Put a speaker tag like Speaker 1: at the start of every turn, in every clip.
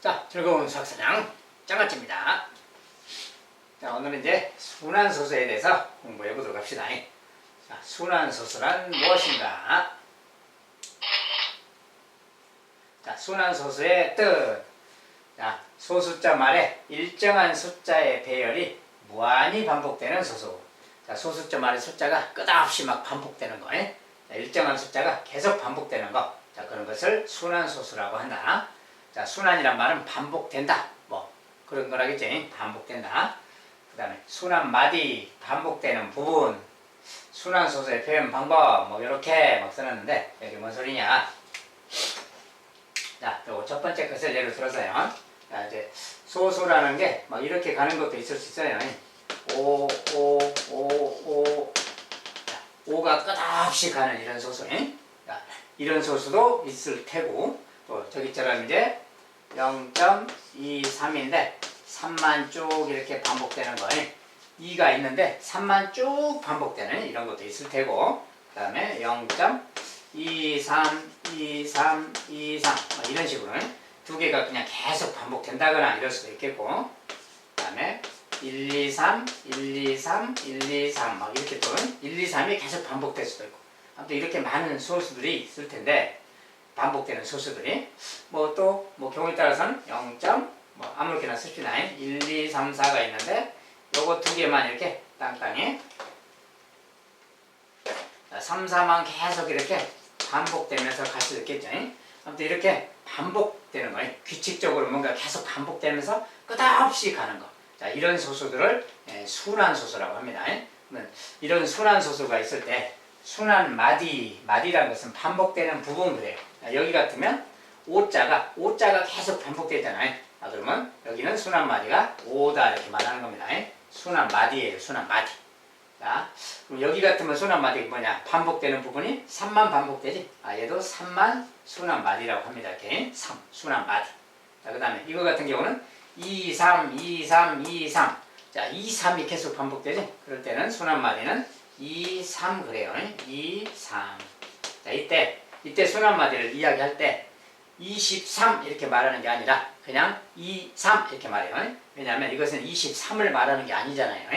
Speaker 1: 자, 즐거운 수학사냥 짱아찌입니다. 자, 오늘은 이제 순환소수에 대해서 공부해 보도록 합시다. 자, 순환소수란 무엇인가? 자, 순환소수의 뜻. 자, 소수자 말에 일정한 숫자의 배열이 무한히 반복되는 소수. 자, 소수자 말의 숫자가 끝없이 막 반복되는 거. 자, 일정한 숫자가 계속 반복되는 거. 자, 그런 것을 순환소수라고 한다. 자, 순환이란 말은 반복된다. 뭐 그런 거라겠지. 반복된다. 그 다음에 순환마디, 반복되는 부분, 순환소수의 표현 방법, 뭐 이렇게 막 써놨는데 여기 뭔 소리냐? 자, 요거 첫 번째 것을 예를 들어서요. 자, 이제 소수라는 게 막 이렇게 가는 것도 있을 수 있어요. 5, 5가 끝없이 가는 이런 소수. 자, 이런 소수도 있을 테고, 또 저기처럼 이제 0.23인데 3만 쭉 이렇게 반복되는 거. 2가 있는데 3만 쭉 반복되는 이런 것도 있을 테고, 그 다음에 0.23, 23, 23 이런 식으로 두 개가 그냥 계속 반복된다거나 이럴 수도 있겠고, 그 다음에 1, 2, 3, 1, 2, 3, 1, 2, 3 막 이렇게 또 1, 2, 3이 계속 반복될 수도 있고, 아무튼 이렇게 많은 소수들이 있을 텐데, 반복되는 소수들이 뭐 또 뭐 경우에 따라서는 0. 뭐 아무렇게나 씁시다. 1, 2, 3, 4가 있는데 요거 두 개만 이렇게 땅땅히 3, 4만 계속 이렇게 반복되면서 갈 수도 있겠죠. 아무튼 이렇게 반복되는 거예요. 규칙적으로 뭔가 계속 반복되면서 끝없이 가는 거. 자, 이런 소수들을 순환소수라고 합니다. 이런 순환소수가 있을 때 순환마디라는 것은 반복되는 부분 그래요. 여기 같으면 오자가 계속 반복되잖아요. 그러면 여기는 순환마디가 오다 이렇게 말하는 겁니다. 순환마디예요. 순환마디. 자, 그럼 여기 같으면 순환마디가 뭐냐? 반복되는 부분이 3만 반복되지. 얘도 3만 순환마디라고 합니다. 이렇게 3 순환마디. 자, 그 다음에 이거 같은 경우는 2, 3, 2, 3, 2, 3. 자, 2, 3이 계속 반복되지. 그럴 때는 순환마디는 2, 3 그래요. 2, 3. 자, 이때 순환마디를 이야기할 때 23 이렇게 말하는 게 아니라 그냥 2, 3 이렇게 말해요. 왜냐하면 이것은 23을 말하는 게 아니잖아요.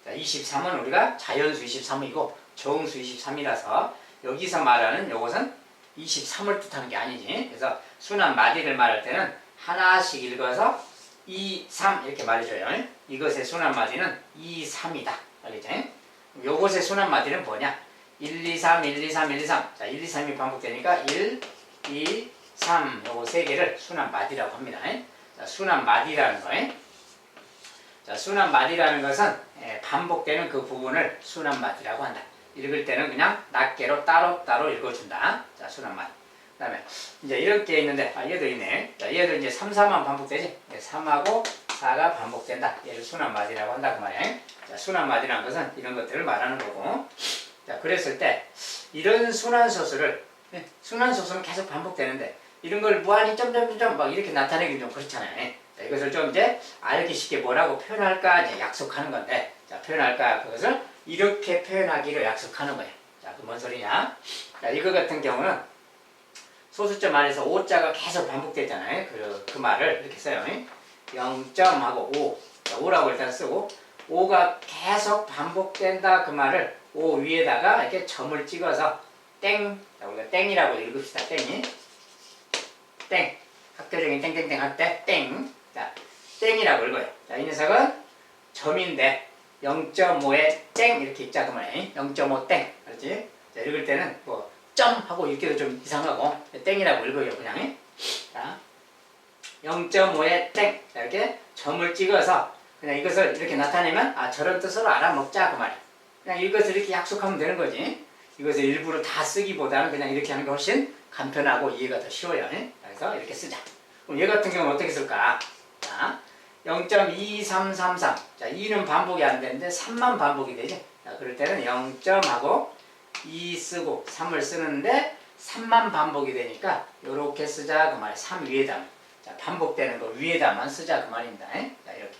Speaker 1: 자, 23은 우리가 자연수 23이고 정수 23이라서 여기서 말하는 이것은 23을 뜻하는 게 아니지. 그래서 순환마디를 말할 때는 하나씩 읽어서 2, 3 이렇게 말해줘요. 이것의 순환마디는 2, 3이다. 알겠죠? 요것의 순환마디는 뭐냐? 1, 2, 3, 1, 2, 3, 1, 2, 3. 자, 1, 2, 3이 반복되니까 1, 2, 3 요거 세 개를 순환마디라고 합니다. 자, 순환마디라는 거예요. 자, 순환마디라는 것은 반복되는 그 부분을 순환마디라고 한다. 읽을 때는 그냥 낱개로 따로 읽어준다. 자, 순환마디. 그 다음에 이제 이렇게 있는데, 얘도 있네. 자, 얘도 이제 3, 4만 반복되지? 3하고 4가 반복된다. 얘를 순환마디라고 한다. 그 말이야. 자, 순환마디라는 것은 이런 것들을 말하는 거고. 자, 그랬을 때, 이런 순환소수는 계속 반복되는데, 이런 걸 무한히 점점점 막 이렇게 나타내기 좀 그렇잖아요. 자, 이것을 좀 이제 알기 쉽게 뭐라고 표현할까 이제 약속하는 건데, 자, 표현할까 그것을 이렇게 표현하기로 약속하는 거예요. 자, 그 뭔 소리냐? 자, 이거 같은 경우는 소수점 안에서 5자가 계속 반복되잖아요. 그 말을 이렇게 써요. 0.하고 5. 자, 5라고 일단 쓰고, 5가 계속 반복된다 그 말을 5 위에다가 이렇게 점을 찍어서 땡. 자, 우리가 땡이라고 읽읍시다. 땡이. 땡. 학교적인 땡땡땡 할 때 땡. 자, 땡이라고 읽어요. 자, 이 녀석은 점인데 0.5에 땡 이렇게 읽자 그 말이에요. 0.5 땡. 알았지? 자, 읽을 때는 뭐 점 하고 읽기도 좀 이상하고 땡이라고 읽어요. 그냥. 자, 0.5에 땡. 자, 이렇게 점을 찍어서 그냥 이것을 이렇게 나타내면 저런 뜻으로 알아먹자 그 말이에요. 그냥 이것을 이렇게 약속하면 되는 거지. 이것을 일부러 다 쓰기보다는 그냥 이렇게 하는 게 훨씬 간편하고 이해가 더 쉬워요. 그래서 이렇게 쓰자. 그럼 얘 같은 경우는 어떻게 쓸까? 자, 0.2333. 자, 2는 반복이 안 되는데 3만 반복이 되지. 자, 그럴 때는 0점하고 2 쓰고 3을 쓰는데 3만 반복이 되니까 이렇게 쓰자 그 말이에요. 3 위에다. 자, 반복되는 거 위에다만 쓰자 그 말입니다. 자, 이렇게.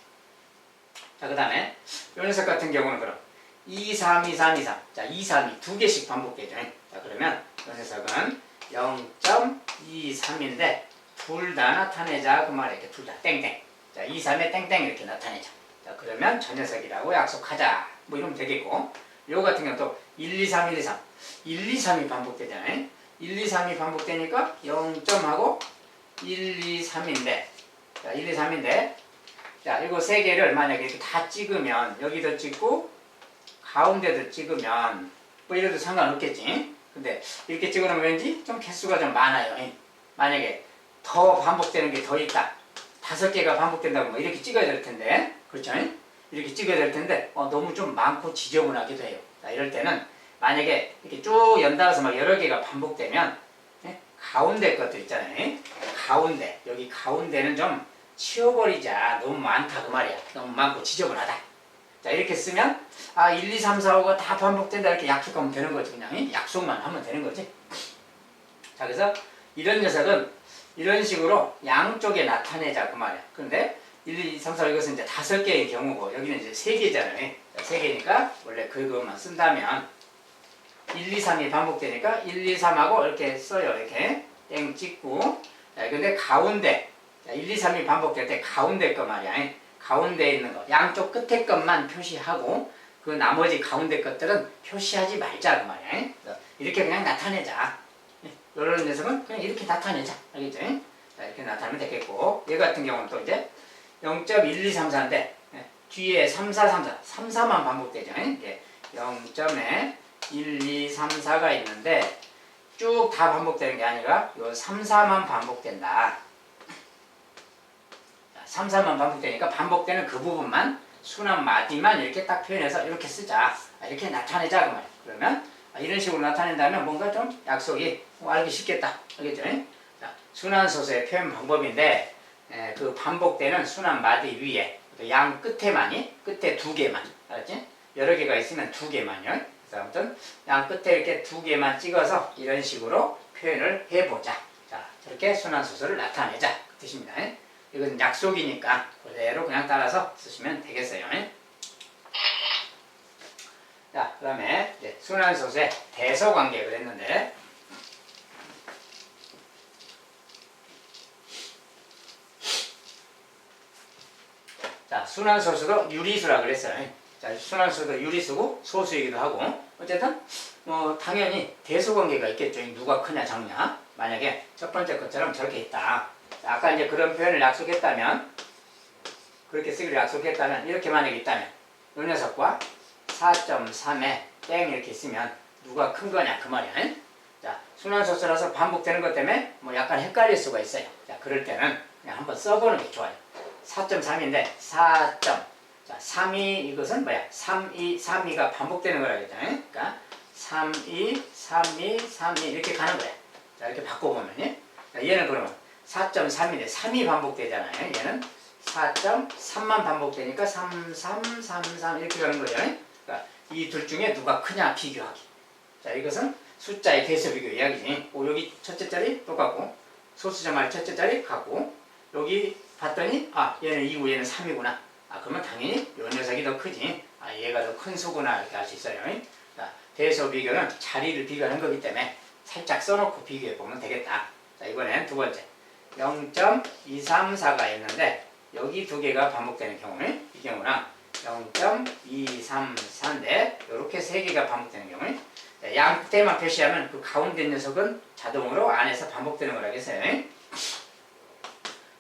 Speaker 1: 자, 그 다음에 이 녀석 같은 경우는 그럼 2, 3, 2, 3, 2, 3. 자, 2, 3이 두 개씩 반복되죠. 자, 그러면 이 녀석은 0.23인데 둘 다 나타내자 그 말이야. 이렇게 둘 다 땡땡. 자, 2, 3에 땡땡 이렇게 나타내자. 자, 그러면 저 녀석이라고 약속하자. 뭐 이러면 되겠고. 요 같은 경우는 또 1, 2, 3, 1, 2, 3. 1, 2, 3이 반복되잖아요. 1, 2, 3이 반복되니까 0점하고 1, 2, 3인데. 자, 1, 2, 3인데. 자, 이거 세 개를 만약에 이렇게 다 찍으면 여기도 찍고 가운데도 찍으면 뭐 이래도 상관없겠지. 근데 이렇게 찍어놓으면 왠지 좀 개수가 좀 많아요. 만약에 더 반복되는 게 더 있다. 5개가 반복된다고 뭐 이렇게 찍어야 될 텐데. 그렇죠? 이렇게 찍어야 될 텐데 너무 좀 많고 지저분하기도 해요. 자, 이럴 때는 만약에 이렇게 쭉 연달아서 막 여러 개가 반복되면 가운데 것들 있잖아요. 가운데, 여기 가운데는 좀 치워버리자. 너무 많다 그 말이야. 너무 많고 지저분하다. 자, 이렇게 쓰면 1, 2, 3, 4, 5가 다 반복된다 이렇게 약속하면 되는 거지. 그냥 약속만 하면 되는 거지. 자, 그래서 이런 녀석은 이런 식으로 양쪽에 나타내자 그 말이야. 그런데 1, 2, 3, 4 이것은 이제 5개의 경우고 여기는 이제 3개잖아요. 3개니까 원래 그것만 쓴다면 1, 2, 3이 반복되니까 1, 2, 3하고 이렇게 써요. 이렇게 땡 찍고. 자, 근데 가운데 1, 2, 3이 반복될 때 가운데 거 말이야. 가운데에 있는 거 양쪽 끝에 것만 표시하고 그 나머지 가운데 것들은 표시하지 말자 그 말이야. 이렇게 그냥 나타내자. 이런 녀석은 그냥 이렇게 나타내자. 알겠죠? 자, 이렇게 나타내면 되겠고 얘 같은 경우는 또 이제 0.1234인데 뒤에 3, 4, 3, 4, 3, 4만 반복되죠. 0.에 1, 2, 3, 4가 있는데 쭉 다 반복되는 게 아니라 요 3, 4만 반복된다. 3, 4만 반복되니까 반복되는 그 부분만 순한 마디만 이렇게 딱 표현해서 이렇게 쓰자. 이렇게 나타내자 그 말이야. 그러면 이런 식으로 나타낸다면 뭔가 좀 약속이 알기 쉽겠다. 알겠죠? 자, 순한 소수의 표현 방법인데 그 반복되는 순한 마디 위에 양 끝에만이 끝에 2개만 알았지? 여러 개가 있으면 2개만요. 그래서 아무튼 양 끝에 이렇게 2개만 찍어서 이런 식으로 표현을 해보자. 자, 저렇게 순한 소수를 나타내자 그 뜻입니다. 이건 약속이니까 그대로 그냥 따라서 쓰시면 되겠어요. 자, 그 다음에 순한 소수의 대소관계를 했는데 자, 순한 소수도 유리수라고 그랬어요. 자, 순한 소수도 유리수고 소수이기도 하고 어쨌든 당연히 대소관계가 있겠죠. 누가 크냐 작냐. 만약에 첫 번째 것처럼 저렇게 있다. 자, 아까 이제 그런 표현을 약속했다면 그렇게 쓰기로 약속했다면 이렇게 만약에 있다면 이 녀석과 4.3에 땡 이렇게 있으면 누가 큰 거냐 그 말이야. 자, 순한 소수라서 반복되는 것 때문에 뭐 약간 헷갈릴 수가 있어요. 자, 그럴 때는 그냥 한번 써보는 게 좋아요. 4.3인데 4. 자, 3이 이것은 뭐야? 3이 3이가 반복되는 거라겠죠. 그러니까 3이 3이 3이 이렇게 가는 거야. 자, 이렇게 바꿔보면 자, 얘는 그러면 4.3인데 3이 반복되잖아요. 얘는 4.3만 반복되니까 3, 3, 3, 3 이렇게 가는 거죠. 그러니까 이 둘 중에 누가 크냐 비교하기. 자, 이것은 숫자의 대수 비교 이야기지. 여기 첫째 자리 똑같고 소수점 말 첫째 자리 같고 여기 봤더니 얘는 2고 얘는 3이구나. 그러면 당연히 이 녀석이 더 크지. 얘가 더 큰 수구나 이렇게 알 수 있어요. 자, 대수 비교는 자리를 비교하는 거기 때문에 살짝 써놓고 비교해 보면 되겠다. 자, 이번엔 두 번째 0.234가 있는데 여기 2개가 반복되는 경우는 이 경우랑 0.234인데 이렇게 3개가 반복되는 경우는 양 끝에만 표시하면 그 가운데 녀석은 자동으로 안에서 반복되는 거라겠어요.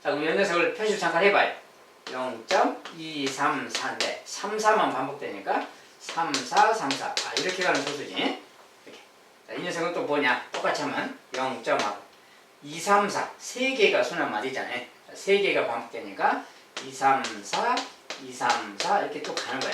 Speaker 1: 자, 그럼 이 녀석을 표시 잠깐 해봐요. 0.234인데 3, 4만 반복되니까 3, 4, 3, 4 이렇게 가는 소수지. 이렇게. 자, 이 녀석은 또 뭐냐? 똑같이 하면 0.2, 3, 4 3개가 순한 마디잖아요. 3개가 반복되니까 2, 3, 4, 2, 3, 4 이렇게 또 가는 거야.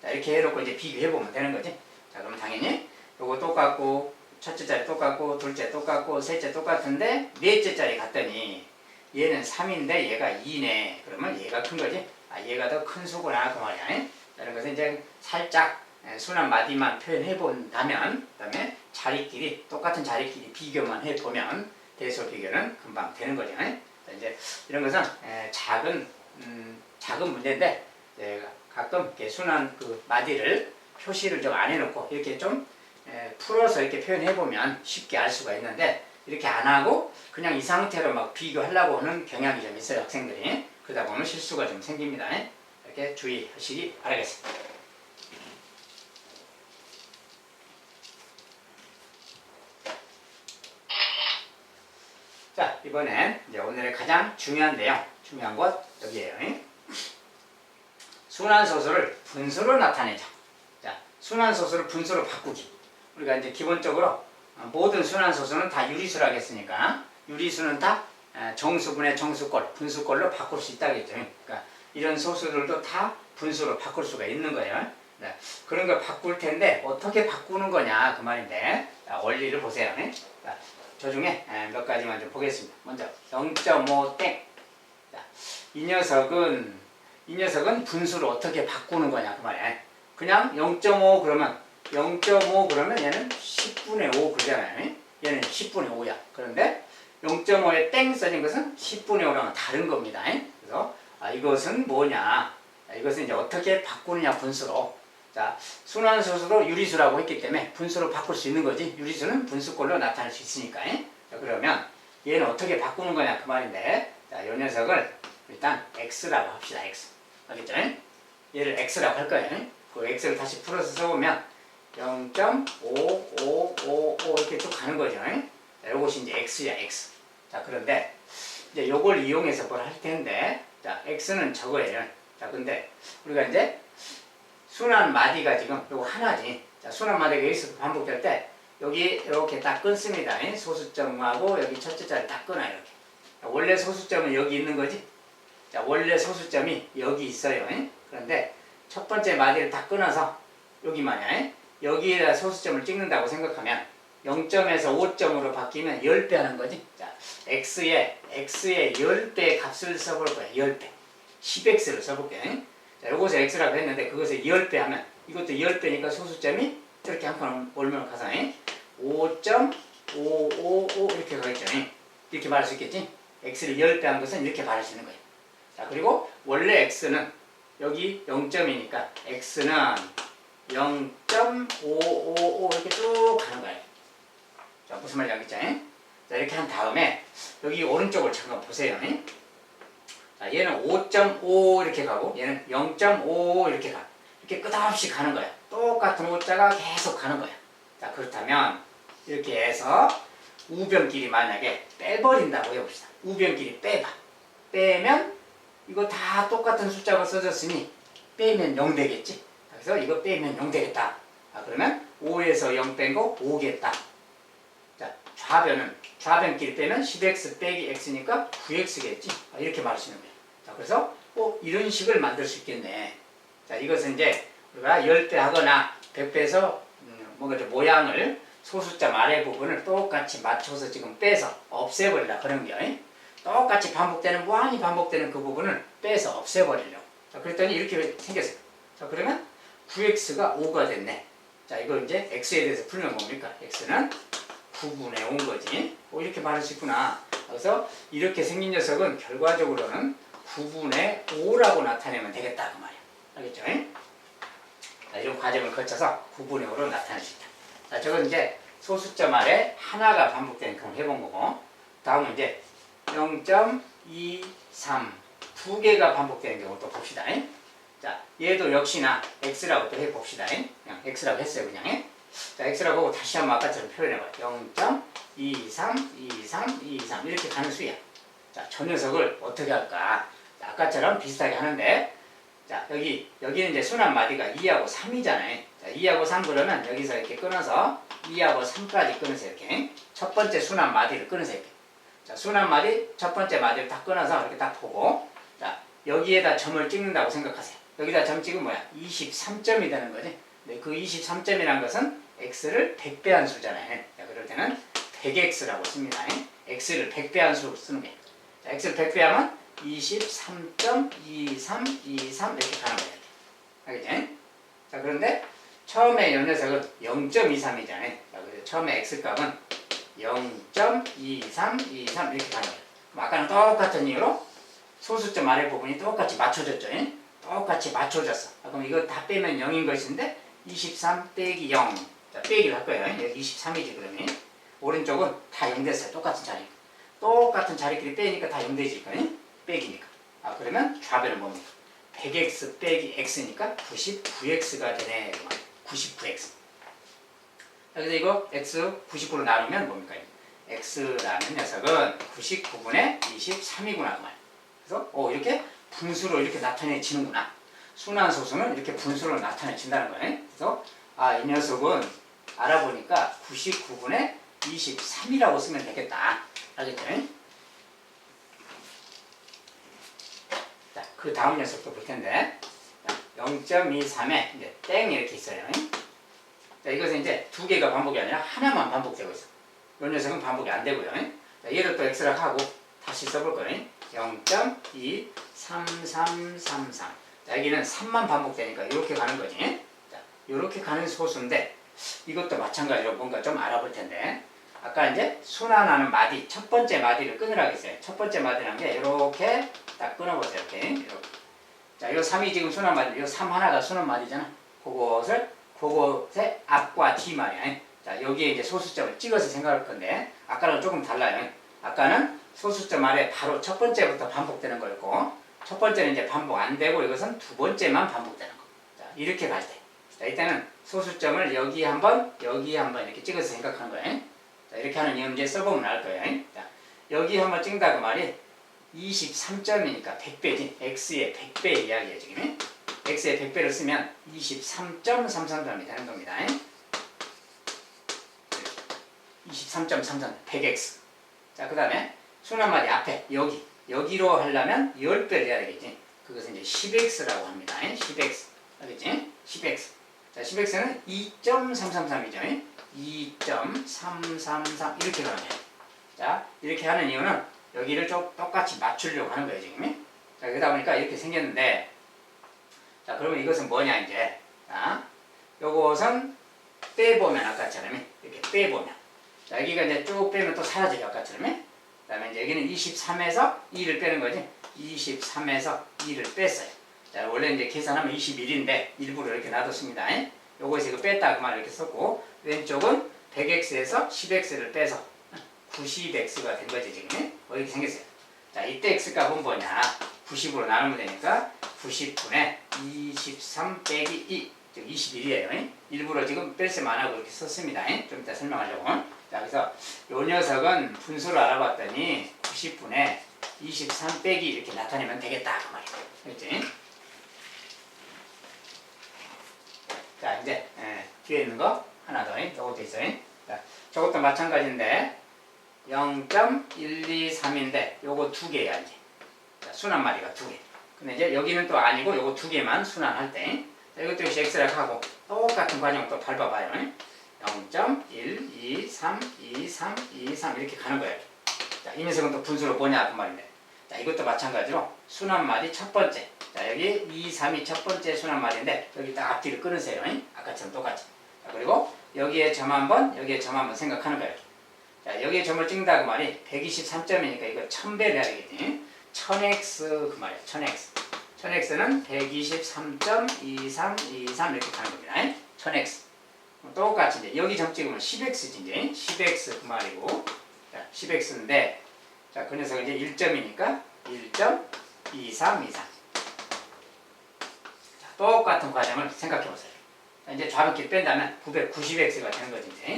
Speaker 1: 자, 이렇게 해놓고 이제 비교해보면 되는 거지. 자, 그러면 당연히 요거 똑같고 첫째 자리 똑같고 둘째 똑같고 셋째 똑같은데 넷째 자리 갔더니 얘는 3인데 얘가 2네. 그러면 얘가 큰 거지. 얘가 더 큰 수구나 그 말이야. 이런 것은 이제 살짝 순한 마디만 표현해 본다면 그 다음에 자리끼리 똑같은 자리끼리 비교만 해보면 대소 비교는 금방 되는 거죠. 이제 이런 것은 작은 문제인데 가끔 이렇게 순한 그 마디를 표시를 좀 안 해놓고 이렇게 좀 풀어서 이렇게 표현해 보면 쉽게 알 수가 있는데 이렇게 안 하고 그냥 이 상태로 막 비교하려고 하는 경향이 좀 있어요, 학생들이. 그러다 보면 실수가 좀 생깁니다. 이렇게 주의하시기 바라겠습니다. 자, 이번엔 이제 오늘의 가장 중요한 내용, 중요한 것 여기에요. 순환소수를 분수로 나타내자. 자, 순환소수를 분수로 바꾸기. 우리가 이제 기본적으로 모든 순환소수는 다 유리수라고 했으니까 유리수는 다 정수분의 정수꼴, 분수꼴로 바꿀 수 있다겠죠. 그러니까 이런 소수들도 다 분수로 바꿀 수가 있는 거예요. 네, 그런 걸 바꿀 텐데 어떻게 바꾸는 거냐 그 말인데, 자, 원리를 보세요. 자, 저 중에 몇 가지만 좀 보겠습니다. 먼저 0.5 땡. 자, 이 녀석은 분수를 어떻게 바꾸는 거냐 그 말이야. 그냥 0.5 그러면 0.5 그러면 얘는 10분의 5 그러잖아요. 얘는 10분의 5야. 그런데 0.5에 땡 써진 것은 10분의 5랑은 다른 겁니다. 그래서 이것은 뭐냐? 이것은 이제 어떻게 바꾸느냐 분수로. 자, 순환소수로 유리수라고 했기 때문에 분수로 바꿀 수 있는 거지. 유리수는 분수꼴로 나타날 수 있으니까. 자, 그러면 얘는 어떻게 바꾸는 거냐 그 말인데, 자, 이 녀석을 일단 x라고 합시다. x. 알겠죠? 얘를 x라고 할 거예요. 그 x를 다시 풀어서 써보면 0.5555 이렇게 쭉 가는 거죠. 자, 요것이 이제 x야, x. 자, 그런데 이제 요걸 이용해서 뭘 할 텐데, 자, x는 저거예요. 자, 근데 우리가 이제 순환 마디가 지금 요거 하나지. 자, 순환 마디가 여기서 반복될 때 여기 이렇게 딱 끊습니다. 소수점하고 여기 첫째 자리 딱 끊어요. 이렇게. 자, 원래 소수점은 여기 있는 거지. 자, 원래 소수점이 여기 있어요. 그런데 첫 번째 마디를 딱 끊어서 여기만이야. 여기에다 소수점을 찍는다고 생각하면 0점에서 5점으로 바뀌면 10배 하는 거지. 자, x의 10배의 값을 써볼 거야. 10배. 10x를 써볼게. 자, 요것을 x라고 했는데 그것을 10배 하면 이것도 10배니까 소수점이 이렇게 한 칸 올면 가서 5.555 이렇게 가겠죠. 이렇게 말할 수 있겠지. x를 10배 한 것은 이렇게 말할 수 있는 거예요. 자, 그리고 원래 x는 여기 0점이니까 x는 0.555 이렇게 쭉 가는 거예요. 자, 무슨 말인지 알겠죠? 자, 이렇게 한 다음에 여기 오른쪽을 잠깐 보세요. 자, 얘는 5.5 이렇게 가고 얘는 0.5 이렇게 가. 이렇게 끝없이 가는 거야. 똑같은 오자가 계속 가는 거야. 자, 그렇다면 이렇게 해서 우변끼리 만약에 빼버린다고 해봅시다. 우변끼리 빼봐. 빼면 이거 다 똑같은 숫자가 써졌으니 빼면 0 되겠지. 그래서 이거 빼면 0 되겠다. 그러면 5에서 0 뺀 거 5겠다. 자, 좌변끼리 빼면 10x 빼기 x니까 9x겠지. 이렇게 말할 수 있는 거예요. 자, 그래서 이런 식을 만들 수 있겠네. 자, 이것은 이제 우리가 10배 하거나 100배에서 뭔가 좀 모양을 소수점 아래 부분을 똑같이 맞춰서 지금 빼서 없애버리라 그런 거예요. 똑같이 반복되는, 무한히 반복되는 그 부분을 빼서 없애버리려고. 자, 그랬더니 이렇게 생겼어요. 자, 그러면 9x가 5가 됐네. 자, 이거 이제 x에 대해서 풀면 뭡니까? x는 9분의 5인 거지. 이렇게 말할 수 있구나. 그래서 이렇게 생긴 녀석은 결과적으로는 9분의 5라고 나타내면 되겠다 그 말이야. 알겠죠? 자, 이런 과정을 거쳐서 9분의 5로 나타낼 수 있다. 자, 저건 이제 소수점 아래 하나가 반복되는 걸 해본 거고, 다음은 이제 0.23 두 개가 반복되는 경우 또 봅시다. 자, 얘도 역시나 x라고 또 해봅시다. 그냥 x라고 했어요, 그냥. 자, x라고 하고 다시 한번 아까처럼 표현해봐요. 0.23 이렇게 가는 수야. 자, 저 녀석을 어떻게 할까? 자, 아까처럼 비슷하게 하는데, 자, 여기는 이제 순환 마디가 2하고 3이잖아요. 자, 2하고 3 그러면 여기서 이렇게 끊어서 2하고 3까지 끊으세요. 이렇게. 첫 번째 순환 마디를 끊으세요. 이렇게. 자, 순환 마디, 첫 번째 마디를 딱 끊어서 이렇게 딱 보고, 자, 여기에다 점을 찍는다고 생각하세요. 여기다 점 찍으면 뭐야? 23점이 되는 거지. 근데 그 23점이라는 것은 x를 100배한 수잖아요. 자, 그럴 때는 100x라고 씁니다. x를 100배한 수로 쓰는 거예요. 자, x를 100배하면 23.2323 이렇게 가는 거예요. 알겠지? 자, 그런데 처음에 이 녀석은 0.23이잖아요. 자, 그래서 처음에 x값은 0.2323 이렇게 가는 거예요. 그럼 아까는 똑같은 이유로 소수점 아래 부분이 똑같이 맞춰졌죠. 똑같이 맞춰졌어. 그럼 이거 다 빼면 0인 것인데 23 빼기 0. 자, 빼기를 할 거예요. 여기 23이지 그러면. 오른쪽은 다 0 됐어요. 똑같은 자리. 똑같은 자리끼리 빼니까 다 0 되지. 빼기니까. 그러면 좌변은 뭡니까? 100x 빼기 x니까 99x가 되네. 99x. 그래서 이거 x 99로 나누면 뭡니까? x라는 녀석은 99분의 23이구나. 그 말. 그래서 이렇게 분수로 이렇게 나타내지는구나. 순환소수는 이렇게 분수로 나타내진다는 거예요. 그래서 이 녀석은 알아보니까 99분의 23이라고 쓰면 되겠다. 알겠죠? 자, 그 다음 녀석도 볼 텐데 0.23에 이제 땡 이렇게 있어요. 자, 이것은 이제 두 개가 반복이 아니라 하나만 반복되고 있어. 이 녀석은 반복이 안 되고요. 자, 얘를 또 x라고 하고 다시 써볼 거예요. 0.23333. 자, 여기는 3만 반복되니까 이렇게 가는 거지. 자, 이렇게 가는 소수인데 이것도 마찬가지로 뭔가 좀 알아볼 텐데 아까 이제 순환하는 마디, 첫 번째 마디를 끊으라고 했어요. 첫 번째 마디라는 게 이렇게 딱 끊어보세요. 이렇게. 자, 이 3이 지금 순환 마디, 이 3 하나가 순환 마디잖아. 그것의 앞과 뒤 말이야. 자, 여기에 이제 소수점을 찍어서 생각할 건데 아까랑 조금 달라요. 아까는 소수점 아래 바로 첫 번째부터 반복되는 거였고 첫 번째는 이제 반복 안 되고 이것은 두 번째만 반복되는 거. 자, 이렇게 갈 때. 자, 이때는 소수점을 여기 한번 이렇게 찍어서 생각하는 거예요. 자, 이렇게 하는 이유 이제 써보면 알 거예요. 자, 여기 한번 찍는다고 말이 23점이니까 100배지. x의 100배 이야기예요, 지금. x의 100배를 쓰면 23.33점이 되는 겁니다. 23.33, 100x. 자, 그 다음에 순환마디 앞에 여기로 하려면 10배를 해야 되겠지. 그것은 이제 10x라고 합니다. 10x. 알겠지? 10x. 자, 10x는 2.333이죠. 2.333 이렇게 가는 거예요. 자, 이렇게 하는 이유는 여기를 좀 똑같이 맞추려고 하는 거예요, 지금. 자, 그러다 보니까 이렇게 생겼는데 자, 그러면 이것은 뭐냐, 이제. 자, 요것은 빼보면 아까처럼 이렇게 빼보면. 자, 여기가 이제 쭉 빼면 또 사라져요, 아까처럼. 그 다음에 이제 여기는 23에서 2를 빼는 거지. 23에서 2를 뺐어요. 자, 원래 이제 계산하면 21인데 일부러 이렇게 놔뒀습니다. 요거에서 이거 뺐다 그 말 이렇게 썼고 왼쪽은 100x에서 10x를 빼서 90x가 된 거지 지금. 이렇게 생겼어요. 자, 이때 x 값은 뭐냐? 90으로 나누면 되니까 90분의 23 빼기 2, 즉 21이에요. 일부러 지금 뺄셈 안 하고 이렇게 썼습니다. 좀 이따 설명하려고. 자, 그래서 요 녀석은 분수를 알아봤더니 90분의 23 빼기 이렇게 나타내면 되겠다 그 말이에요. 그렇지? 자, 이제 뒤에 있는 거 하나 더 저것도 있어요. 자, 저것도 마찬가지인데 0.123인데 요거 두 개야 이제. 자, 순환 마디가 두 개. 근데 이제 여기는 또 아니고 요거 두 개만 순환할 때 자, 이것도 역시 x라고 하고 똑같은 과정 또 밟아봐요. 0.1232323 이렇게 가는 거예요. 자, 이 녀석은 또 분수로 뭐냐 그 말인데. 자, 이것도 마찬가지로 순환 마디 첫 번째. 자, 여기 2, 3이 첫 번째 순환 마디인데 여기 딱 앞뒤를 끊으세요. 아까처럼 똑같이. 자, 그리고 여기에 점 한번, 여기에 점 한번 생각하는 거예요. 자, 여기에 점을 찍는다고 말이 123점이니까 이거 1000배를 해야 되겠지. 1000x 그 말이에요. 1000x. 1000x는 123.2323 이렇게 가는 겁니다. 1000x. 똑같이 이제 여기 점 찍으면 10x지 이제 10x 그 말이고. 자, 10x인데 자, 그 녀석은 이제 1점이니까 1.2323. 자, 똑같은 과정을 생각해 보세요. 자, 이제 좌변끼리 뺀다면 990x가 되는 거지 이제.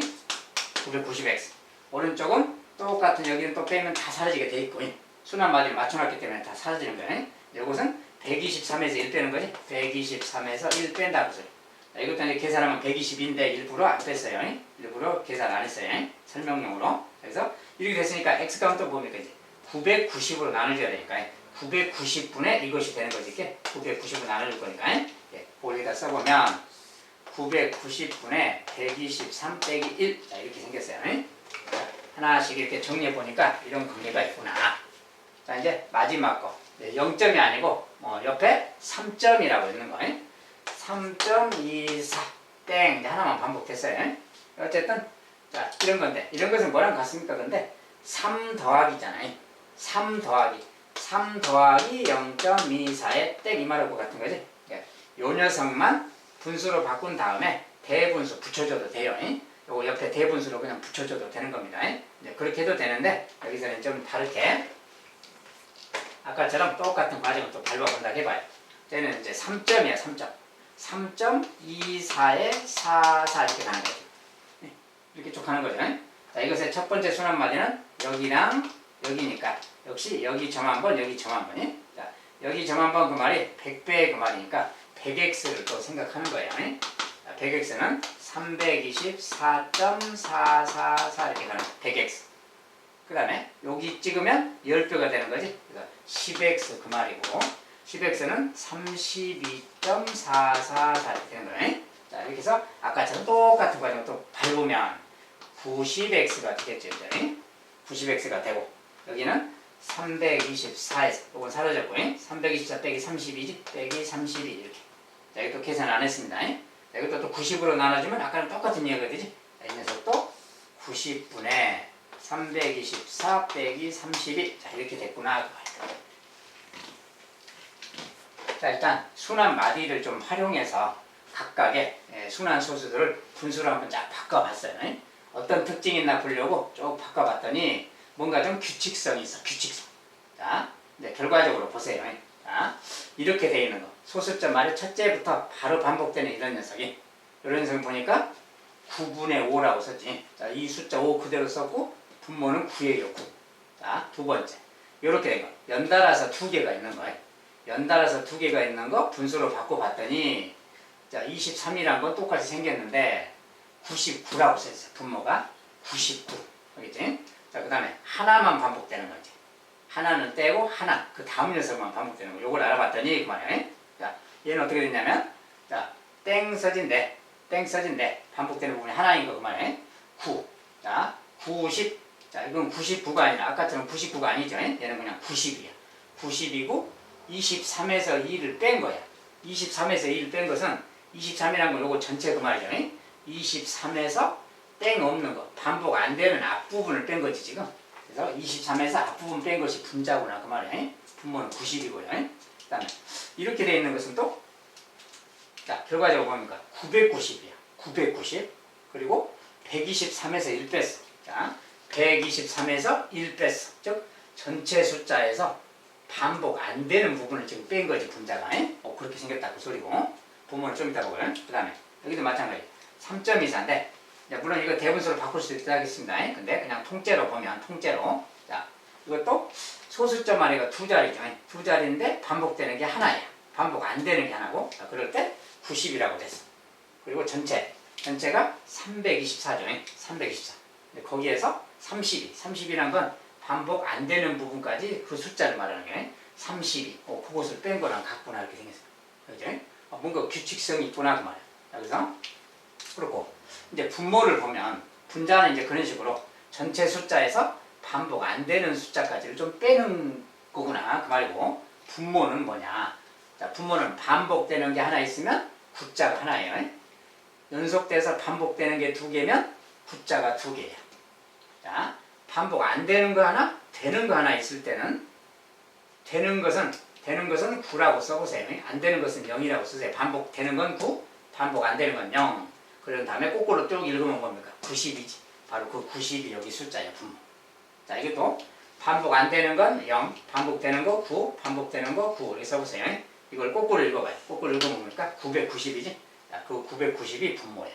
Speaker 1: 990x. 오른쪽은 똑같은 여기는 또 빼면 다 사라지게 돼 있고 순환 마디를 맞춰놨기 때문에 다 사라지는 거예요. 이것은 123에서 1 빼는 거지. 123에서 1 뺀다고 써요. 자, 이것도 이제 계산하면 120인데 일부러 안 뺐어요. 일부러 계산 안 했어요. 설명용으로. 그래서 이렇게 됐으니까 x값은 또 뭡니까 이제 990으로 나눠줘야 되니까 990분의 이것이 되는 거지. 이렇게 990으로 나눠줄 거니까 여기다 써보면 990분의 123 빼기 1. 자, 이렇게 생겼어요. 자, 하나씩 이렇게 정리해 보니까 이런 관계가 있구나. 자, 이제 마지막 거 0점이 아니고 옆에 3점이라고 있는 거 3.24 땡 이제 하나만 반복됐어요. 어쨌든 자, 이런 건데 이런 것은 뭐랑 같습니까? 근데 3 더하기잖아요. 3 더하기 0.24에 땡 이 말하고 같은 거지. 요 녀석만 분수로 바꾼 다음에 대분수 붙여줘도 돼요. 요거 옆에 대분수로 그냥 붙여줘도 되는 겁니다. 이제 그렇게 해도 되는데 여기서는 좀 다르게 아까처럼 똑같은 과정을 또 밟아본다 해봐요. 얘는 이제 3점이야. 3점. 3.24에 44 이렇게 가는 거죠. 이렇게 쭉 가는 거죠. 자, 이것의 첫 번째 순환마디는 여기랑 여기니까 역시 여기 점 한 번, 여기 점 한 번이. 자, 여기 점 한 번 그 말이 100배의 그 말이니까 100x를 또 생각하는 거예요. 자, 100x는 324.444 이렇게 가는 100x. 그 다음에 여기 찍으면 10배가 되는 거지. 그래서 10x 그 말이고 10x는 32.444 이렇게 되는 거예요. 자, 이렇게 해서 아까처럼 똑같은 과정을 또 밟으면 90x가 되겠죠. 이제 90x가 되고 여기는 324에서 이건 사라졌고 324 빼기 32지 빼기 32 이렇게. 자, 이것도 계산 안 했습니다. 자, 이것도 또 90으로 나눠주면 아까랑 똑같은 이해가 되지. 자, 이 녀석도 90분의 324 빼기 32. 자, 이렇게 됐구나. 자, 일단 순환 마디를 좀 활용해서 각각의 순환 소수들을 분수로 한번 쫙 바꿔봤어요. 어떤 특징이 있나 보려고 쭉 바꿔봤더니 뭔가 좀 규칙성이 있어. 규칙성. 자, 이제 결과적으로 보세요. 자, 이렇게 돼 있는 거. 소수점 말이 첫째부터 바로 반복되는 이런 녀석이. 이런 녀석 보니까 9분의 5라고 썼지. 자, 이 숫자 5 그대로 썼고 분모는 9예요. 9. 자, 두 번째. 이렇게 된 거. 연달아서 두 개가 있는 거예요. 연달아서 두 개가 있는 거 분수로 바꿔봤더니 자, 23이란 건 똑같이 생겼는데 99라고 써있어요. 분모가 99. 알겠지? 자, 그 다음에 하나만 반복되는 거지. 하나는 떼고 하나, 그 다음 녀석만 반복되는 거. 요걸 알아봤더니 그 말이야. 자, 얘는 어떻게 됐냐면 자, 땡 써진데 반복되는 부분이 하나인 거 그 말이야. 9. 자, 90. 자, 이건 99가 아니라 아까처럼 99가 아니죠. 얘는 그냥 90이야. 90이고 23에서 2를 뺀 거야. 23에서 2를 뺀 것은 23이라는 건 요거 전체 그 말이죠. 23에서 땡 없는 거, 반복 안 되는 앞부분을 뺀 거지 지금. 그래서 23에서 앞부분 뺀 것이 분자구나 그 말이에요. 분모는 90이고요. 그 다음에 이렇게 되어 있는 것은 또 자, 결과적으로 보니까 990이야. 990. 그리고 123에서 1 뺐어. 자, 123에서 1 뺐어. 즉 전체 숫자에서 반복 안 되는 부분을 지금 뺀 거지 분자가. 그렇게 생겼다 그 소리고. 분모는 좀 이따 보고요. 그 다음에 여기도 마찬가지. 3.24인데 물론 이거 대분수로 바꿀 수도 있겠습니다. 근데 그냥 통째로 보면 통째로. 자, 이것도 소수점 아래가 두 자리죠. 두 자리인데 반복되는 게 하나야. 반복 안 되는 게 하나고. 자, 그럴 때 90이라고 됐어. 그리고 전체가 324죠. 324. 거기에서 30이란 건 반복 안 되는 부분까지 그 숫자를 말하는 게 32. 그것을 뺀 거랑 같구나 이렇게 생겼어요. 그죠? 뭔가 규칙성이 있구나 그 말이야. 그래서 그렇고 이제 분모를 보면 분자는 이제 그런 식으로 전체 숫자에서 반복 안 되는 숫자까지를 좀 빼는 거구나 그 말이고 분모는 뭐냐? 자, 분모는 반복되는 게 하나 있으면 구자가 하나예요. 연속돼서 반복되는 게 두 개면 구자가 두 개야. 자, 반복 안 되는 거 하나, 되는 거 하나 있을 때는 되는 것은 9라고 써보세요. 안 되는 것은 0이라고 쓰세요. 반복되는 건 9, 반복 안 되는 건 0. 그런 다음에 거꾸로 쭉 읽으면 뭡니까? 90이지. 바로 그 90이 여기 숫자예요. 분모. 자, 이것도 반복 안 되는 건 0, 반복되는 거 9, 반복되는 거 9 이렇게 써보세요. 이걸 거꾸로 읽어봐요. 거꾸로 읽으면 뭡니까? 990이지. 자, 그 990이 분모야.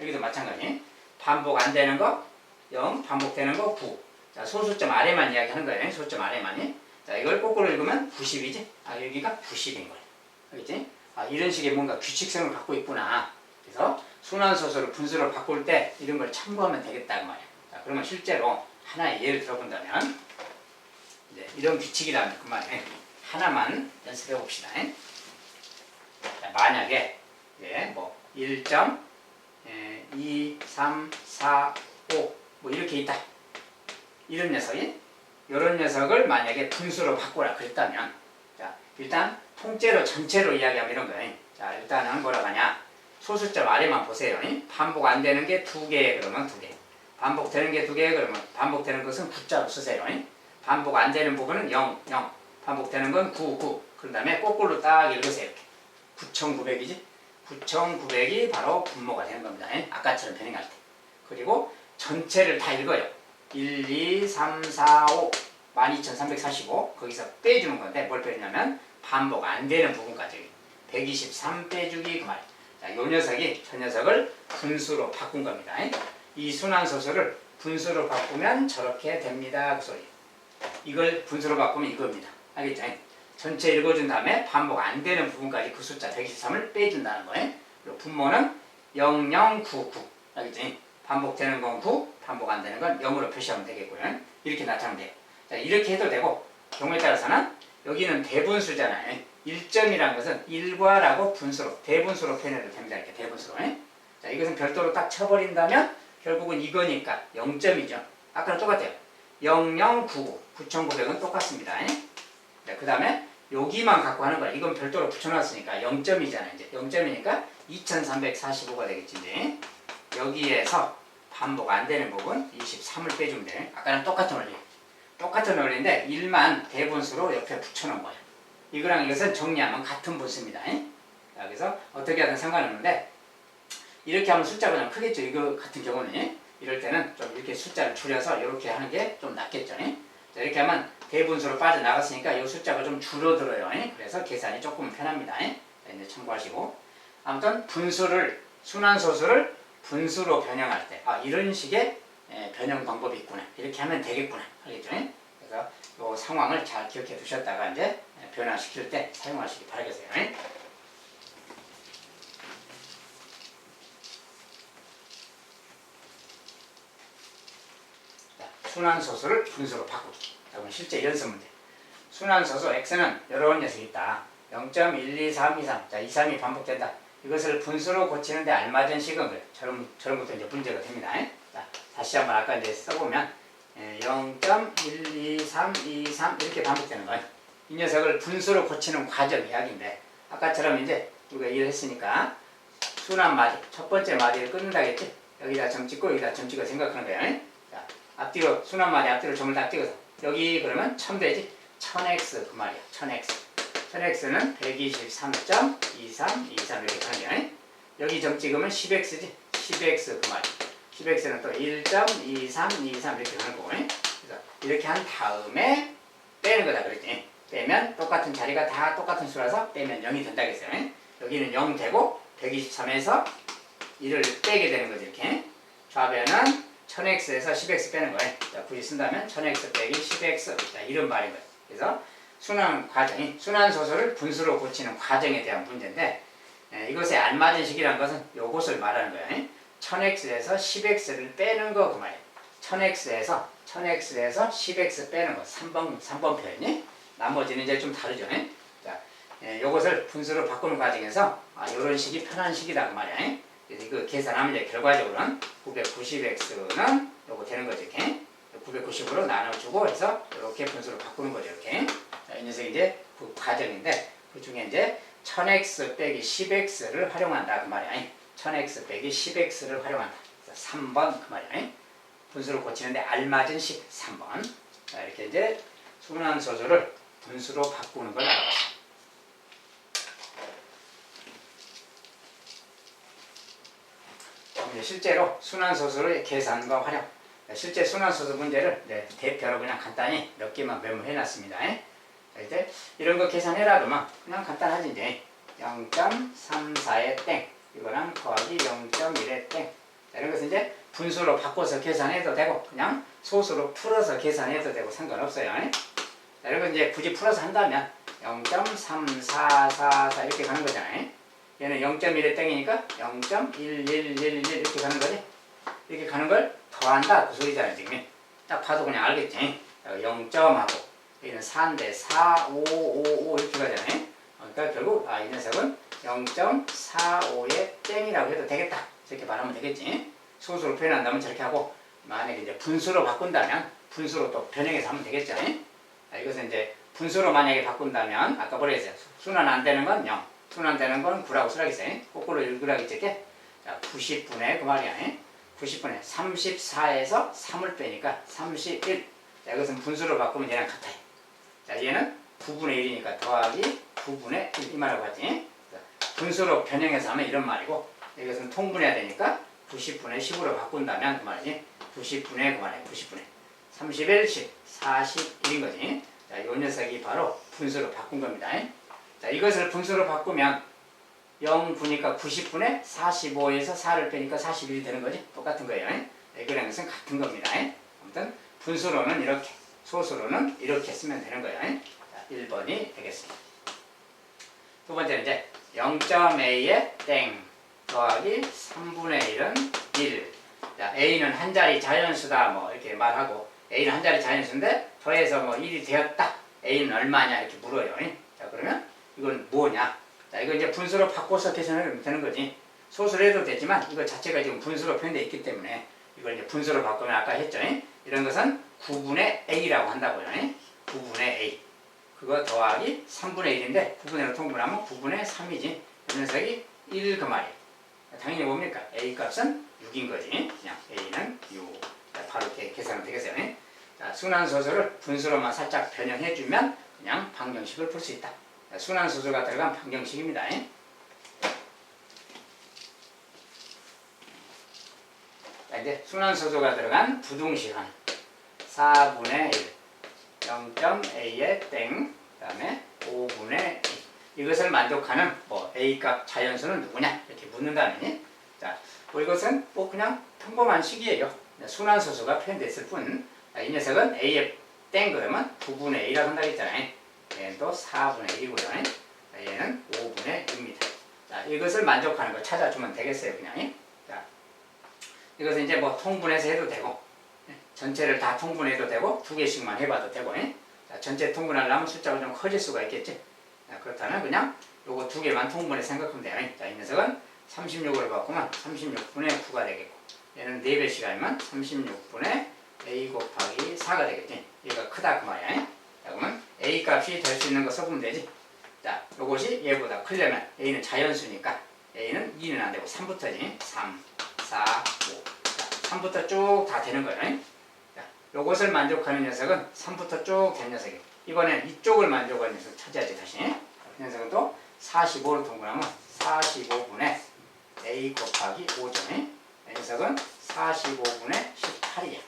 Speaker 1: 여기도 마찬가지. 반복 안 되는 거 0, 반복되는 거 9. 자, 소수점 아래만 이야기하는 거예요. 소수점 아래만이. 자, 이걸 거꾸로 읽으면 90이지. 아, 여기가 90인 거예요. 알겠지? 아, 이런 식의 뭔가 규칙성을 갖고 있구나. 그래서 순환소수를 분수로 바꿀 때 이런 걸 참고하면 되겠다 그 말이야. 자, 그러면 실제로 하나의 예를 들어본다면 이제 이런 규칙이라면 그 말이에요. 하나만 연습해 봅시다. 자, 만약에 뭐 1.2, 3, 4, 5 뭐 이렇게 있다. 이런 녀석이 이런 녀석을 만약에 분수로 바꾸라 그랬다면 자, 일단 통째로 전체로 이야기하면 이런 거예요. 자, 일단은 뭐라고 하냐? 소수점 아래만 보세요. 반복 안 되는 게 두 개 그러면 두 개. 반복되는 게 두 개 그러면 반복되는 것은 9자로 쓰세요. 반복 안 되는 부분은 0, 0. 반복되는 건 9, 9. 그런 다음에 거꾸로 딱 읽으세요. 이렇게. 9,900이지? 9,900이 바로 분모가 되는 겁니다. 아까처럼 변형할 때. 그리고 전체를 다 읽어요. 1, 2, 3, 4, 5 12,345 거기서 빼주는 건데 뭘 빼냐면 반복 안 되는 부분까지 123 빼주기 그 말이에요. 자, 요 녀석이 저 녀석을 분수로 바꾼 겁니다. 이 순환소수를 분수로 바꾸면 저렇게 됩니다. 그 소리. 이걸 분수로 바꾸면 이겁니다. 알겠죠? 전체 읽어준 다음에 반복 안 되는 부분까지 그 숫자 123을 빼준다는 거예요. 그리고 분모는 0099. 알겠죠? 반복되는 건 9, 반복 안 되는 건 0으로 표시하면 되겠고요. 이렇게 나타나면 돼요. 자, 이렇게 해도 되고 경우에 따라서는 여기는 대분수잖아요. 1점이라는 것은 일과라고 분수로, 대분수로 표현해도 됩니다. 이렇게 대분수로. 자, 이것은 별도로 딱 쳐버린다면 결국은 이거니까 0점이죠. 아까랑 똑같아요. 0099, 9900은 똑같습니다. 그 다음에 여기만 갖고 하는 거야. 이건 별도로 붙여놨으니까 0점이잖아요. 이제 0점이니까 2345가 되겠지. 이제 여기에서 반복 안 되는 부분 23을 빼주면 돼요. 아까랑 똑같은 원리. 똑같은 원리인데 1만 대분수로 옆에 붙여놓은 거예요. 이거랑 이것은 정리하면 같은 분수입니다. 자, 그래서 어떻게 하든 상관없는데 이렇게 하면 숫자가 좀 크겠죠. 이거 같은 경우는 이럴 때는 좀 이렇게 숫자를 줄여서 이렇게 하는 게 좀 낫겠죠. 자, 이렇게 하면 대분수로 빠져나갔으니까 이 숫자가 좀 줄어들어요. 그래서 계산이 조금 편합니다. 자, 이제 참고하시고 아무튼 분수를 순환소수를 분수로 변형할 때 이런 식의 변형 방법이 있구나. 이렇게 하면 되겠구나. 알겠죠? 그래서 이 상황을 잘 기억해 두셨다가 이제 변화시킬 때 사용하시기 바라겠어요. 순환소수를 분수로 바꾸기. 자, 그럼 실제 연습 문제. 순환소수 x는 이런 녀석이 있다. 0.12323. 자, 2, 3이 반복된다. 이것을 분수로 고치는데 알맞은 식은 그래. 저런부터 이제 문제가 됩니다. 자, 다시 한번 아까 이제 써보면 0.12323 이렇게 반복되는 거예요. 이 녀석을 분수로 고치는 과정 이야기인데 아까처럼 이제 우리가 일을 했으니까 순환 마디, 첫 번째 마디를 끊는다겠지? 여기다 점 찍고 여기다 점 찍어 생각하는 거예요. 자, 앞뒤로 순환 마디 앞뒤로 점을 딱 찍어서 여기 그러면 1000 되지? 1000x 그 말이야. 1000x. 1000x는 123.2323 이렇게 가는 거야. 여기 점 찍으면 10x지? 10x 그 말이야. 10x는 또 1.2323 이렇게 가는 거고. 그래서 이렇게 한 다음에 빼는 거다 그랬지. 빼면 똑같은 자리가 다 똑같은 수라서 빼면 0이 된다 그랬어요. 여기는 0 되고 123에서 1을 빼게 되는 거지 이렇게. 좌변은 1000x에서 10x 빼는 거예요. 자, 굳이 쓴다면 1000x 빼기 10x. 자, 이런 말인 거예요. 그래서 순환 과정이 순환소수를 분수로 고치는 과정에 대한 문제인데 이것에 알맞은 식이라는 것은 이것을 말하는 거예요. 1000x에서 10x를 빼는 거 그 말이에요. 1000x에서 10x 빼는 거 3번 표현이. 나머지는 이제 좀 다르죠. 자, 이것을 분수로 바꾸는 과정에서 이런 식이 편한 식이다 그 말이야. 그래서 이거 계산하면 이제 결과적으로는 990x는 요거 되는 거죠. 이렇게 990으로 나눠주고 해서 이렇게 분수로 바꾸는 거죠. 이렇게. 자, 이 녀석이 이제 그 과정인데 그 중에 이제 1000x 빼기 10x를 활용한다 그 말이야. 1000x 빼기 10x를 활용한다. 3번 그 말이야. 분수로 고치는데 알맞은 식 3번. 자, 이렇게 이제 순환소수를 분수로 바꾸는 걸 알아봤습니다. 실제로 순환소수의 계산과 활용. 실제 순환소수 문제를 대표로 그냥 간단히 몇 개만 메모해 놨습니다. 이제 이런 거 계산해라 그러면 그냥 간단하지 이제 0.34에 땡 이거랑 더하기 0.1에 땡. 자, 이런 것은 이제 분수로 바꿔서 계산해도 되고 그냥 소수로 풀어서 계산해도 되고 상관없어요. 자, 이런 거 이제 굳이 풀어서 한다면 0.3444 이렇게 가는 거잖아요. 얘는 0.1에 땡이니까 0.1111 이렇게 가는 거지. 이렇게 가는 걸 더한다 그 소리잖아요. 지금 딱 봐도 그냥 알겠지. 0점하고 여기는 4인데 4, 5, 5, 5 이렇게 가잖아요. 그러니까 결국 이 녀석은 0.45에 땡이라고 해도 되겠다. 이렇게 말하면 되겠지. 소수로 표현한다면 저렇게 하고 만약에 이제 분수로 바꾼다면 분수로 또 변형해서 하면 되겠죠. 이것은 이제 분수로 만약에 바꾼다면 아까 뭐라 했어요? 순환 안 되는 건 0, 순환 되는 건 9라고 쓰라겠어요. 거꾸로 읽으라겠지. 자, 90분의 그 말이야. 90분의 34에서 3을 빼니까 31. 자, 이것은 분수로 바꾸면 얘랑 같아요. 자, 얘는 9분의 1이니까 더하기 9분의 1 이 말하고 같지. 분수로 변형해서 하면 이런 말이고 이것은 통분해야 되니까 90분의 10으로 바꾼다면 그 말이지. 90분의 그 말이야. 90분의 31, 10, 41인 거지. 자, 이 녀석이 바로 분수로 바꾼 겁니다. 자, 이것을 분수로 바꾸면 0 9니까 90분의 45에서 4를 빼니까 41이 되는 거지. 똑같은 거예요. 그런 것은 같은 겁니다. 아무튼 분수로는 이렇게, 소수로는 이렇게 쓰면 되는 거예요. 자, 1번이 되겠습니다. 두 번째는 이제 0.a에 땡 더하기 3분의 1은 1. 자, a는 한 자리 자연수다 뭐 이렇게 말하고 a는 한 자리 자연수인데 더해서 뭐 1이 되었다. a는 얼마냐 이렇게 물어요. 자, 그러면 이건 뭐냐? 자, 이거 이제 분수로 바꿔서 계산하면 되는 거지. 소수로 해도 되지만 이거 자체가 지금 분수로 표현되어 있기 때문에 이걸 이제 분수로 바꾸면 아까 했죠. 이런 것은 9분의 a라고 한다고요. 9분의 a. 그거 더하기 3분의 1인데 9분의 1로 통분하면 9분의 3이지. 이 녀석이 1 그 말이에요. 당연히 뭡니까? a 값은 6인 거지. 그냥 a는 6. 자, 바로 이렇게 계산은 되겠어요. 자, 순환소수를 분수로만 살짝 변형해주면 그냥 방정식을 풀 수 있다. 자, 순환소수가 들어간 방정식입니다. 자, 이제 순환소수가 들어간 부등식은 4분의 1 0.a에 땡 그 다음에 5분의 2 이것을 만족하는 뭐 a값 자연수는 누구냐 이렇게 묻는다면 자, 뭐 이것은 뭐 그냥 평범한 식이에요. 순환소수가 표현됐을 뿐. 자, 이 녀석은 a에 땡 그러면 9분의 a라고 한다고 했잖아요. 얘는 또 4분의 1이고요. 얘는 5분의 2입니다. 자, 이것을 만족하는 거 찾아주면 되겠어요. 그냥. 자, 이것은 이제 뭐 통분해서 해도 되고 전체를 다 통분해도 되고 두 개씩만 해봐도 되고 자, 전체 통분하려면 숫자가 좀 커질 수가 있겠지. 자, 그렇다면 그냥 요거 두 개만 통분해 생각하면 돼요. 자, 이 녀석은 36으로 바꾸면 36분의 9가 되겠고 얘는 4배씩 하면 36분의 a 곱하기 4가 되겠지. 얘가 크다 그 말이야. 자, 그러면 a 값이 될 수 있는 거 써보면 되지. 자, 요것이 얘보다 크려면 a는 자연수니까 a는 2는 안 되고 3부터지. 3, 4, 5. 자, 3부터 쭉 다 되는 거예요. 자, 요것을 만족하는 녀석은 3부터 쭉 된 녀석이에요. 이번엔 이쪽을 만족하는 녀석 찾아야지 다시. 이 녀석은 또 45로 통분하면 45분의 a 곱하기 5죠. 이 녀석은 45분의 18이야.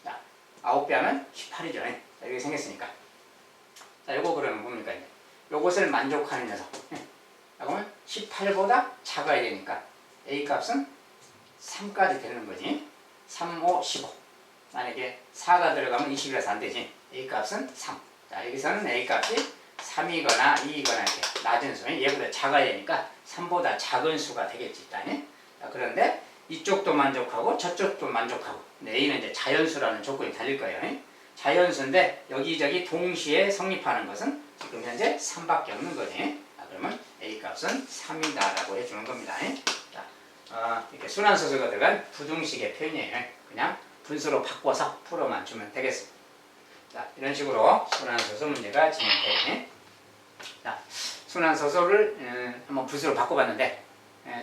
Speaker 1: 자, 9배 하면 18이죠. 자, 이렇게 생겼으니까. 자, 요거 그러면 뭡니까? 이제? 요것을 만족하는 녀석. 자, 그러면 18보다 작아야 되니까 a 값은 3까지 되는 거지. 3, 5, 15. 만약에 4가 들어가면 20이라서 안 되지. a 값은 3. 자, 여기서는 a 값이 3이거나 2이거나 이렇게 낮은 수. 얘보다 작아야 되니까 3보다 작은 수가 되겠지, 일단은. 자, 그런데 이쪽도 만족하고 저쪽도 만족하고. 근데 a는 이제 자연수라는 조건이 달릴 거예요. 자연수인데 여기저기 동시에 성립하는 것은 지금 현재 3밖에 없는 거지. 자, 그러면 a 값은 3이다라고 해주는 겁니다. 자, 이렇게 순환소수가 들어간 부등식의 표현이에요. 그냥 분수로 바꿔서 풀어만 주면 되겠습니다. 자, 이런 식으로 순환소수 문제가 진행돼요. 자, 순환소수를 한번 분수로 바꿔봤는데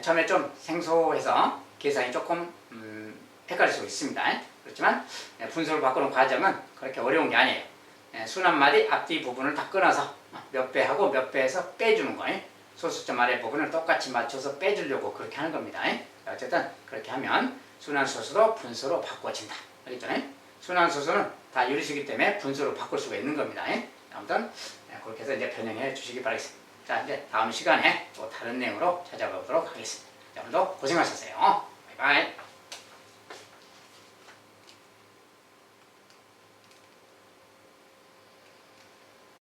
Speaker 1: 처음에 좀 생소해서 계산이 조금 헷갈릴 수 있습니다. 그렇지만 분수로 바꾸는 과정은 그렇게 어려운 게 아니에요. 순환마디 앞뒤 부분을 다 끊어서 몇 배 하고 몇 배에서 빼주는 거예요. 소수점 아래 부분을 똑같이 맞춰서 빼주려고 그렇게 하는 겁니다. 어쨌든 그렇게 하면 순환소수도 분수로 바꿔진다. 알겠죠? 순환소수는 다 유리수이기 때문에 분수로 바꿀 수가 있는 겁니다. 아무튼 그렇게 해서 이제 변형해 주시기 바라겠습니다. 자, 이제 다음 시간에 또 다른 내용으로 찾아보도록 하겠습니다. 오늘도 고생하셨어요. 바이바이.